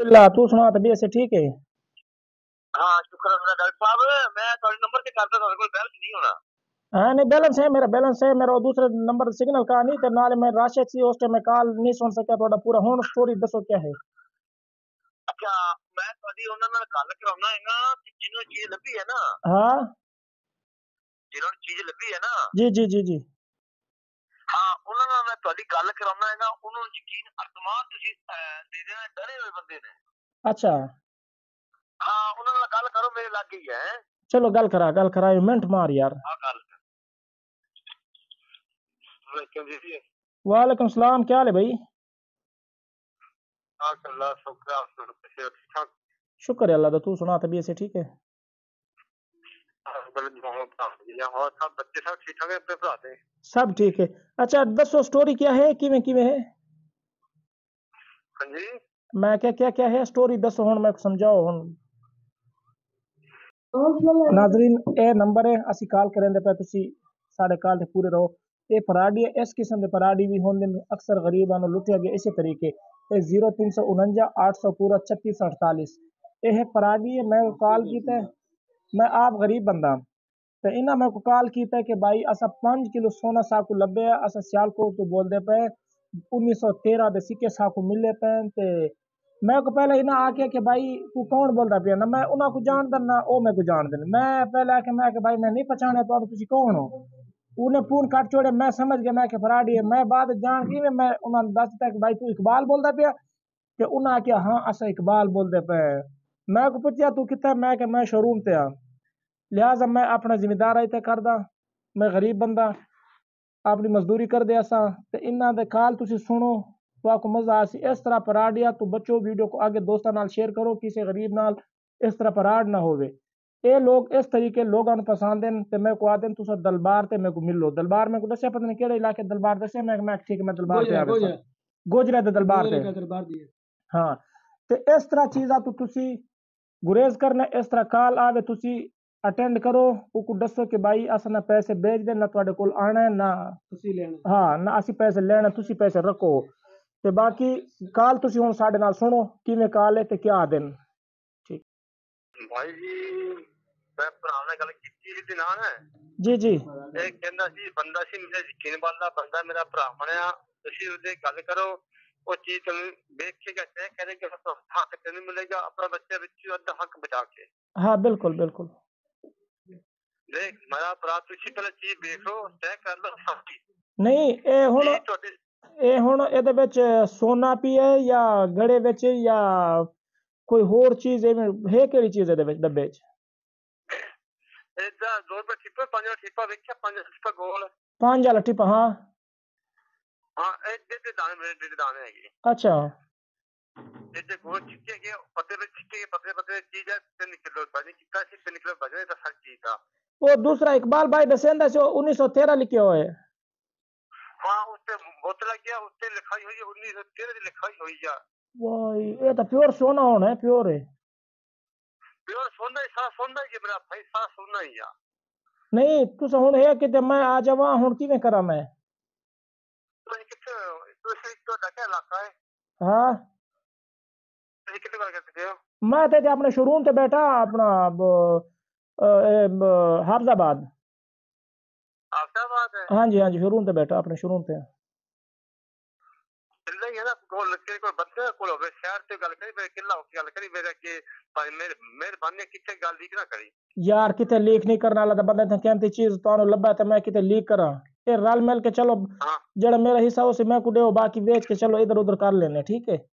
अल्लाह तू सुना तबीयत से ठीक है। हाँ शुक्र है डॉक्टर साहब मैं थोड़े नंबर से करता था कोई बैलेंस नहीं होना। हाँ नहीं बैलेंस है मेरा वो दूसरे नंबर सिग्नल का नहीं ते नाले मैं राशि सी उस टाइम मैं कॉल नहीं सुन सका थोड़ा पूरा हुन स्टोरी दसो क्या है। अच्छा मैं थोड़ी ਉਹਨਾਂ ਨਾਲ ਗੱਲ ਕਰਾਉਣਾ ਹੈਗਾ ਕਿ ਜਿਹਨੂੰ ਚੀਜ਼ ਲੱਭੀ ਹੈ ਨਾ हाँ ਜਿਹਨਾਂ ਨੂੰ ਚੀਜ਼ ਲੱਭੀ ਹੈ ਨਾ जी जी ਜੀ जी। ਹਾਂ ਉਹਨਾਂ ਨਾਲ ਮੈਂ ਤੁਹਾਡੀ ਗੱਲ ਕਰਾਉਣਾ ਹੈਗਾ ਉਹਨੂੰ ਯਕੀਨ ਅਤਮਾਦ ਤੁਸੀਂ ਦੇ ਦੇਣਾ ਡਰੇ ਹੋਏ ਬੰਦੇ ਨੇ। अच्छा ਹਾਂ ਉਹਨਾਂ ਨਾਲ ਗੱਲ ਕਰੋ ਮੇਰੇ ਲੱਗ ਗਈ ਹੈ। चलो गल करा मिनट मार यार। ਆ ਗੱਲ वालेकुम जी। वालेकुम सलाम क्या हाल है भाई। अल्लाह शुक्र आप ठीक ठाक। शुक्र है अल्लाह का तू सुना तबीयत से ठीक है। और सब बच्चे सब ठीक ठाक है अपने भरा दे। सब ठीक है। अच्छा दसो स्टोरी क्या है किवें किवें है। हाँ जी मैं क्या क्या क्या है स्टोरी दसो हुन मैं समझाओ हुन। नाजरीन ए नंबर है असी कॉल करेंदे पे तुसी साढ़े कॉल ते पूरे रहो। ये फराडी है इस किस्म के फराडी भी होंदे ने अक्सर गरीबां नु लुटिया गया इसी तरीके ए 0349 800 पूरा 3648 ये है फराडी है। मैं कॉल कीता है मैं आप गरीब बंदा ते इन्हां मैं को कॉल कीता है कि भाई असा 5 किलो सोना साकू लब्बे असा सियालकोट तो बोलदे पे 1913 दे सिक्के साकू मिले पे ते मैं को पहले इन्हें आके कि भाई तू कौन बोलता पिया ना मैं उन्हें को जानदा ना ओ मैं को जानदे ने मैं पहले आके मैं कि भाई मैं नहीं पहचाने तो अब तुसी कौन हो। उन्हें फोन काट छोड़े मैं समझ गया मैं कि फराडी है मैं बाद जान की मैं उन्हें दस दिता कि भाई तू इकबाल बोलता पिया कि उन्हें आके हाँ असा इकबाल बोलते पे। मैं को पूछया तू कितना मैं कि मैं शोरूम ते आ लिहाजा मैं अपना जिम्मेदार आई ते करदा मैं गरीब बंदा अपनी मजदूरी कर दे असा ते इन्हां दे काल तुसी सुनो तो आपको मजा आसी इस तरह पराडिया तो बच्चों वीडियो को आगे दोस्तों नाल शेयर करो किसी गरीब नाल इस तरह पराड ना होवे। ये लोग इस तरीके लोगों ने पसंद हैं ते मैं को आदन तुसा दलबार ते मैं को मिलो दलबार में को दस्या पता नहीं केड़े इलाके दलबार दस्या मैं ठीक है मैं दलबार पे आवे सा गोजरा दे दलबार ते हाँ ते इस तरह चीज़ा तो तुसी गुरेज करना इस तरह कॉल आवे तुसी अटेंड करो उनको दसो कि भाई अस ना पैसे भेज दे ना ਤੁਹਾਡੇ ਕੋਲ आना है ना ਤੁਸੀਂ ਲੈਣਾ हाँ ना ਅਸੀਂ पैसे लेना ਤੁਸੀਂ पैसे रखो ਤੇ ਬਾਕੀ ਕਾਲ ਤੁਸੀਂ ਹੁਣ ਸਾਡੇ ਨਾਲ ਸੁਣੋ ਕਿਵੇਂ ਕਾਲ ਹੈ ਤੇ ਕੀ ਆਦਨ ਠੀਕ। भाई जी मैं भरा ने गल की ते ना है जी जी ਇਹ ਕਹਿੰਦਾ ਸੀ ਬੰਦਾ ਸੀ ਮੇਰੇ ਯਕੀਨ ਵਾਲਾ ਬੰਦਾ ਮੇਰਾ ਭਰਾ ਬਣਿਆ ਤੁਸੀਂ ਉਹਦੇ ਗੱਲ ਕਰੋ ਉਹ ਚੀਜ਼ ਤੁਹਾਨੂੰ ਵੇਖ ਕੇ ਕਹਿੰਦੇ ਕਹਿੰਦੇ ਕਿ ਹੱਕ ਤੈਨੂੰ ਮਿਲੇਗਾ ਆਪਣਾ ਬੱਚੇ ਵਿੱਚ ਅੱਧਾ ਹੱਕ ਬਚਾ ਕੇ। हाँ बिल्कुल बिल्कुल। देख मेरा भरा ਤੁਸੀਂ ਪਹਿਲਾਂ ਚੀਜ਼ ਵੇਖੋ ਤੈਅ ਕਰ ਲਓ ਸਾਡੀ नहीं ਜੀ ਤੁਹਾਡੇ ਇਹ ਹੁਣ ਇਹਦੇ ਵਿੱਚ ਸੋਨਾ ਪੀ ਹੈ ਜਾਂ ਗੜੇ ਵਿੱਚ ਜਾਂ ਕੋਈ ਹੋਰ ਚੀਜ਼ ਐਵੇਂ ਹੈ ਕਿਹੜੀ ਚੀਜ਼ ਇਹਦੇ ਵਿੱਚ ਡੱਬੇ 'ਚ ਇਹਦਾ 2 ਰੁਪਏ ਠਿੱਪਾ 5 ਠਿੱਪਾ ਵੇਖਿਆ 5 ਠਿੱਪਾ ਗੋਲ पांच वाला टिपा हाँ ਹਾਂ ਇਹ ਦੇ ਦਾਣੇ ਮੇਰੇ ਦੇ ਦਾਣੇ ਹੈਗੇ अच्छा ਇਹਦੇ ਗੋਲ ਚਿੱਟੇ ਹੈਗੇ ਪੱਤੇ ਵਿੱਚ ਚਿੱਟੇ ਪੱਤੇ ਪੱਤੇ ਚੀਜ਼ ਹੈ 3 ਕਿਲੋ ਵਜਨ ਕੀਤਾ ਸੀ 3 ਕਿਲੋ ਵਜਨ ਇਹਦਾ ਹਰ ਚੀਜ਼ ਦਾ। वो दूसरा इकबाल भाई दसेंदा से 1913 लिखे हुए है। हाँ उससे बोतल लग गया उससे लिखाई हुई है 1913 की लिखाई हुई है। वाह ये तो प्योर सोना होना है प्योर है। प्योर सोना ही सारा सोना ही है मेरा भाई सारा सोना ही है। नहीं तुस हुन है कि मैं आ जावा हुन किवें करा मैं तो ये कितने तो क्या इलाका है हाँ ये कितने बार कर सकते हो मैं ते अपने शोरूम ते बैठा अपना हाफजाबाद। आपका बात है हाँ जी शोरूम ते बैठा अपने शोरूम ते। चल रही है ना कोल के कोई बंदे कोल होवे शहर ते गल करी मेरे किला हो गल करी मेरे के भाई मेरे मेहरबानी किथे गल लीक ना करी यार किते लीक नहीं करने वाला बंदा थे कहती चीज तो लब्बा ते मैं किते लीक करा ये रल मिल के चलो हाँ जड़ा मेरा हिस्सा उसे मैं को देओ बाकी बेच के चलो इधर उधर कर लेने ठीक है।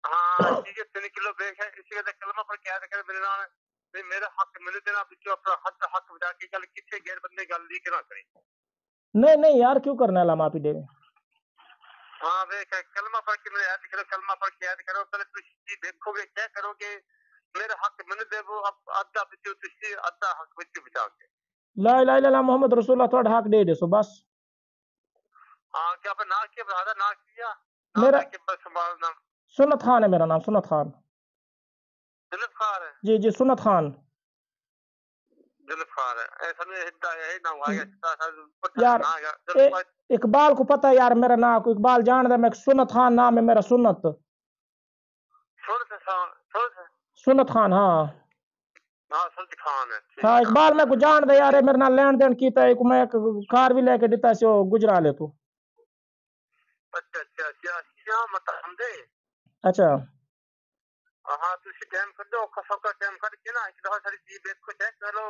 हाँ ठीक है 3 किलो बेच है इसी का कलमा पर क्या कर मेरे नाल मेरा हक मिले देना बिचो अपना हक बचा के गल किथे गैर बंदे गल लीक ना करी। नहीं नहीं यार क्यों करने वाला मापी दे हाँ वे कलमा पढ़ के मेरे याद करो कलमा पढ़ के याद करो पहले तुम देखोगे क्या करोगे मेरा हक मैंने दे वो अब आधा बिचो तुसी आधा हक बिचो बचा के। ला इलाहा इल्लल्लाह मोहम्मद रसूलुल्लाह थोड़ा हक दे सो बस। हाँ क्या आपने ना किया बता ना किया ना मेरा करके बस संभाल नाम सुन्नत खान है मेरा नाम सुन्नत खान। जुल्फकार है जी सुन्नत खान। जुल्फकार है ऐसा नहीं हिद्दा है ना हुआ यार ना इकबाल को पता है यार मेरा नाम को इकबाल जान दे मैं सुन्नत खान नाम है मेरा सुन्नत। सुनत सुन्नत खान, हाँ। हाँ सुनत खान है, हाँ ठीक है। इकबाल मैं को जान दे यार, मेरे नाल लेन देन कीता है, मैं एक कार भी लेके दिता से गुजरा ले तू। अच्छा अच्छा अच्छा क्या मतलब दे। अच्छा हाँ तुसी टाइम कर दो, कसो का टाइम करके ना एक दफा सारी चीज देखो, चेक करो,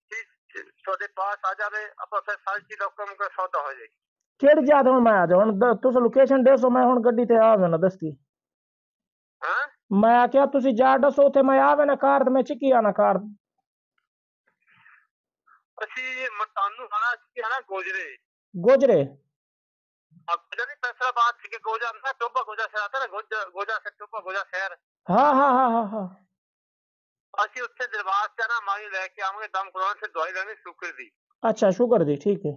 चीज सौदे पास आ जावे, अब फिर सारी चीज रकम का सौदा हो जाएगी। केड़ी जात हूं मैं आ जा हुन तुस लोकेशन दसो, मैं हुन गड्डी ते आवे ना दस्ती। हाँ मैं क्या तुसी जा दसो उथे मैं आवे ना कार ते मैं चिकी आना कार। ਅਸੀਂ ਮਤਾਨੂੰ ਹਨਾ ਸੀ ਹਨਾ ਗੋਜਰੇ। गोजरे। अब जरी फैसलाबाद से गोजा ना टोबा गोजा शहर आता ना, गोजा गोजा से टोबा गोजा शहर। हाँ हाँ हाँ हाँ हाँ। ਅਸੀਂ ਉੱਥੇ ਦਰਬਾਰ ਚ ਨਾ ਮਾਈ ਲੈ ਕੇ ਆਵਾਂਗੇ, ਦਮ ਕਰਵਾਉਣ ਤੇ ਦਵਾਈ ਲੈਣੀ ਸ਼ੂਗਰ ਦੀ। अच्छा शुगर दी, ठीक है।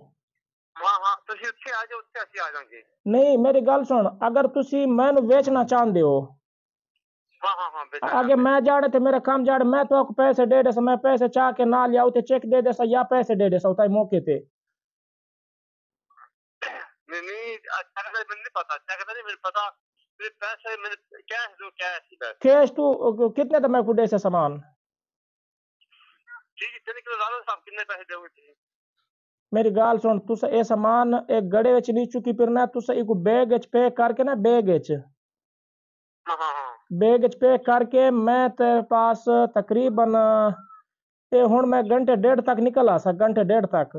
हाँ हाँ ਤੁਸੀਂ ਉੱਥੇ ਆ ਜਾਓ, ਉੱਥੇ ਅਸੀਂ ਆ ਜਾਾਂਗੇ। नहीं मेरी गल सुन, अगर तुसी मैनू बेचना चाहते हो, हाँ हाँ हाँ बेचना आगे चाहते मैं जाने थे मेरा काम जाने, मैं तो आपको पैसे दे दे, मैं पैसे चाह के ना लिया उते चेक दे दे या पैसे दे दे उता मौके पे। नहीं नहीं अच्छा कहता मैंने नहीं पता, अच्छा कहता नहीं मैंने पता, मेरे पैसे मेरे कैश दो, कैश ही बस। कैश तू कितने तो मैं कुडे से सामान। ठीक है कितने किलो डालो साहब, कितने पैसे दोगे ठीक। मेरी गाल सुन, तुस ये सामान एक गड़े विच नहीं चुकी फिरना, तुस एक बैग विच पैक करके ना, बैग विच हाँ हाँ हाँ बैग विच पैक करके मैं तेरे पास तकरीबन ये हुन मैं घंटे डेढ़ तक निकल आ सा, घंटे डेढ़ तक।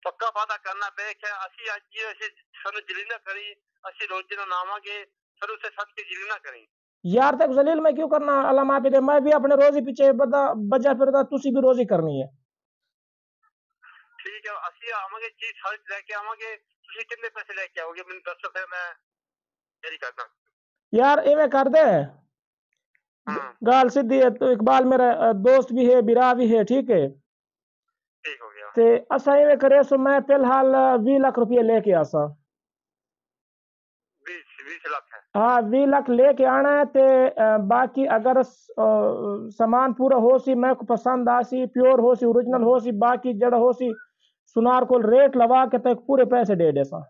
पक्का वादा करना बेक है, ਅਸੀਂ ਅੱਜ ਅਸੀਂ ਸਾਨੂੰ ਜਲੀ ਨਾ ਕਰੀ, ਅਸੀਂ ਰੋਜ਼ ਨਾ ਨਾਵਾਂਗੇ, ਫਿਰ ਉਸੇ ਸੱਚ ਕੇ ਜਲੀ ਨਾ ਕਰੀ। यार तक जलील मैं क्यों करना, अल्लाह माफी दे, मैं भी अपने रोजी पीछे बजा फिरदा, तुसी भी रोजी करनी है। ठीक है ਅਸੀਂ ਆਵਾਂਗੇ, ਚੀਜ਼ ਸਾਰੀ ਲੈ ਕੇ ਆਵਾਂਗੇ, ਤੁਸੀਂ ਕਿੰਨੇ ਪੈਸੇ ਲੈ ਕੇ ਆਓਗੇ ਮੈਨੂੰ ਦੱਸੋ, ਫਿਰ ਮੈਂ ਤੇਰੀ करना। यार इवें कर दे, हाँ गाल सीधी है, तो इकबाल मेरा दोस्त भी है, बिरा भी है, ठीक है। ठीक हो गया। ते असा इवें करे सो मैं फिलहाल 20 लाख रुपये लेके आसा। 20 लाख है। हाँ 20 लाख लेके आना है, ते बाकी अगर सामान पूरा हो सी, मैं को पसंद आ सी, प्योर हो सी, ओरिजिनल हो सी, बाकी जड़ा हो सी सुनार को रेट लगा के तक पूरे पैसे दे दे सा।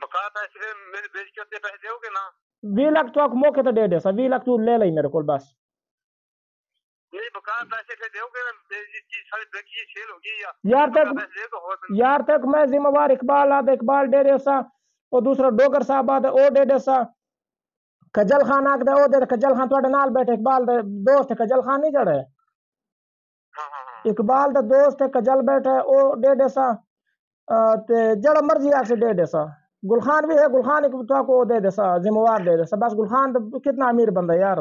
बकाया पैसे मेरे बेच के उतने पैसे दोगे ना। 20 लाख तो आप मौके तो दे दे सा, 20 लाख तू ले ली मेरे को बस। नहीं बकाया पैसे फिर दोगे ना, मेरी चीज सारी बेची सेल होगी या यार बकाया तक पैसे दे दो और यार तक मैं जिम्मेवार इकबाल आद इकबाल दे दे सा, और दूसरा डोगर साहब आद ओ दे दे सा, खजल खान आख दे ओ दे, खजल खान थोड़े नाल बैठे, इकबाल दे दोस्त है, खजल खान नहीं जड़े, हाँ हाँ हाँ इकबाल दा दोस्त है, कजल बैठा है ओ दे दे सा। ते जड़ा मर्जी आके दे दे सा। गुलखान भी है, गुलखान तो को दे दे सा, जिम्मेवार दे दे सा बस। गुलखान तो कितना अमीर बंदा यार।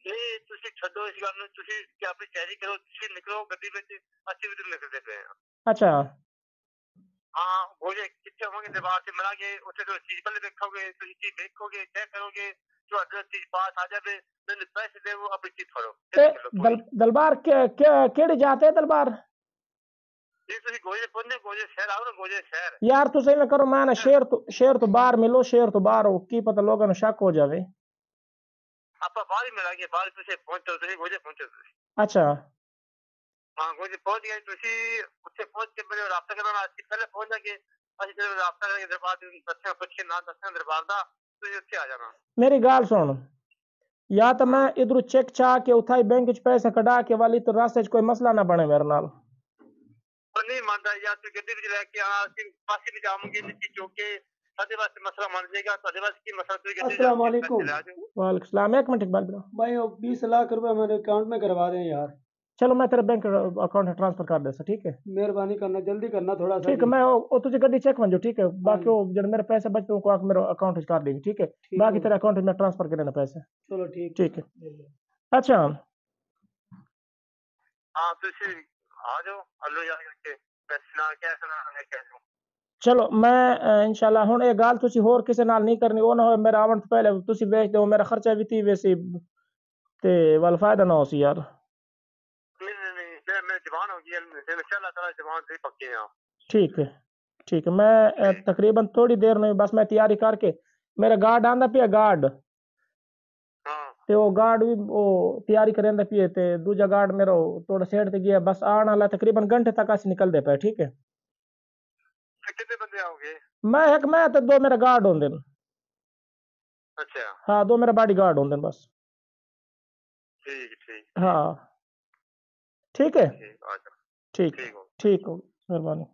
नहीं ਤੁਸੀਂ ਛੱਡੋ ਇਸ ਗੱਲ ਨੂੰ, ਤੁਸੀਂ ਕਿ ਆਪਣੀ ਤਿਆਰੀ ਕਰੋ, ਤੁਸੀਂ ਨਿਕਲੋ ਗੱਡੀ ਵਿੱਚ, ਅਸੀਂ ਵੀ ਤੁਮ ਨਿਕਲਦੇ ਪਏ ਹਾਂ। अच्छा ਹਾਂ ਗੋਜੇ ਕਿੱਥੇ ਹੋਵਾਂਗੇ, ਦਰਬਾਰ ਤੇ ਮਿਲਾਂਗੇ, ਉੱਥੇ ਤੋਂ ਚੀਜ਼ ਪਹਿਲੇ ਦੇਖੋਗੇ, ਤੁਸੀਂ ਚੀਜ਼ ਦੇਖੋਗੇ, ਚੈੱਕ ਕਰੋਗੇ, ਤੁਹਾਡਾ ਚੀਜ਼ ਪਾਸ ਆ ਜਾਵੇ, ਮੈਨੂੰ ਪੈਸੇ ਦੇਵੋ, ਆਪਣੀ ਚੀਜ਼ ਫੜੋ। दलबार केड़ी जाते है दलबार। ਜੇ ਤੁਸੀਂ ਗੋਜੇ ਪਹੁੰਚੇ, ਗੋਜੇ ਸ਼ਹਿਰ ਆਓ ਨਾ, ਗੋਜੇ शहर यार तुम सही में करो, मैं ना शेर तो बाहर मिलो, शेर तो बाहर हो की पता लोगों ने शक हो जावे। ਆਪਾਂ ਬਾਹਰ ਹੀ ਮਿਲਾਂਗੇ, ਬਾਹਰ ਤੁਸੀਂ ਪਹੁੰਚੋ, ਤੁਸੀਂ ਗੋਜੇ ਪਹੁੰਚੋ ਤੁਸੀਂ। अच्छा ਹਾਂ ਗੋਜੇ ਪਹੁੰਚ ਗਏ ਤੁਸੀਂ, ਉੱਥੇ ਪਹੁੰਚ ਕੇ ਮੇਰੇ ਰਾਬਤਾ ਕਰਨਾ, ਅਸੀਂ ਪਹਿਲੇ ਪਹੁੰਚ ਜਾਗੇ, ਅਸੀਂ ਜਦੋਂ ਰਾਬਤਾ ਕਰਾਂਗੇ ਦਰਬਾਰ ਦੇ ਦੱਸਿਆ ਪੁੱਛੇ ਨਾ ਦੱਸਿਆ ਦਰਬਾਰ ਦਾ, ਤੁਸੀਂ ਉੱਥੇ ਆ ਜਾਣਾ। मेरी गाल सुन, या तो मैं इधर चेक चाह के उठाई बैंक च पैसे कढ़ा के वाली, तो रास्ते च कोई मसला ना बने मेरे नाल। पर नहीं मानता यार, तू गड्डी ਵਿੱਚ ਲੈ ਕੇ ਆਣਾ, ਅਸੀਂ ਪਾਸੇ ਵੀ ਜਾਵਾਂਗੇ, ਨੀਚੇ ਚੁੱਕ ਕੇ ਸਾਡੇ ਵਾਸਤੇ ਮਸਲਾ ਬਣ ਜਾਏਗਾ, ਤੁਹਾਡੇ ਵਾਸਤੇ ਕੀ ਮਸਲਾ, ਤੁਸੀਂ ਗੱਡੀ अस्सलाम वालेकुम। वालेकुम सलाम, एक मिनट इकबाल ब्रो। भाई वो 20 लाख रुपए मेरे अकाउंट में करवा दें यार, चलो मैं तेरे बैंक अकाउंट ट्रांसफर कर देसा, ठीक है। मेहरबानी करना, जल्दी करना थोड़ा सा। ठीक है मैं तुझे गड्डी चेक बन जो, ठीक है। बाकी वो जब मेरे पैसे बचते को आके मेरे अकाउंट कर देगी, ठीक है। ठीक बाकी है। तेरे अकाउंट में ट्रांसफर कर देना पैसे, चलो ठीक ठीक है। अच्छा हाँ ਤੁਸੀਂ ਆ ਜਾਓ, ਹਲੋ ਜਾ ਕੇ ਪੈਸੇ ਨਾਲ ਕੈਸ਼ ਨਾਲ ਲੈ ਕੇ ਆ ਜਾਓ। चलो मैं इंशाल्लाह हुन ये गाल तुसी होर किसी नाल नहीं करनी, वो ना हो मेरा आवन तो पहले तुसी बेच दो, मेरा खर्चा भी थी वैसे ते वाल फायदा ना हो सी यार। नहीं नहीं नहीं फिर मैं जवान हो गया, इंशाल्लाह ताला जवान से पक्के हैं। ठीक है ठीक है, मैं तकरीबन थोड़ी देर में बस मैं तैयारी करके, मेरा गार्ड आंदा पिया गार्ड, हाँ ते वो गार्ड भी वो तैयारी करेंदा पिए, ते दूजा गार्ड मेरा थोड़ा सेट ते गया, बस आने वाला तकरीबन घंटे तक अस निकल दे पे, ठीक है। फिर कितने बंदे आओगे। मैं एक मैं ते दो मेरा गार्ड होंदे न। अच्छा हाँ, दो मेरा बॉडी गार्ड होंगे बस। ठीक ठीक हाँ ठीक है। ठीक आ जाओ ठीक ठीक हो ठीक हो, मेहरबानी।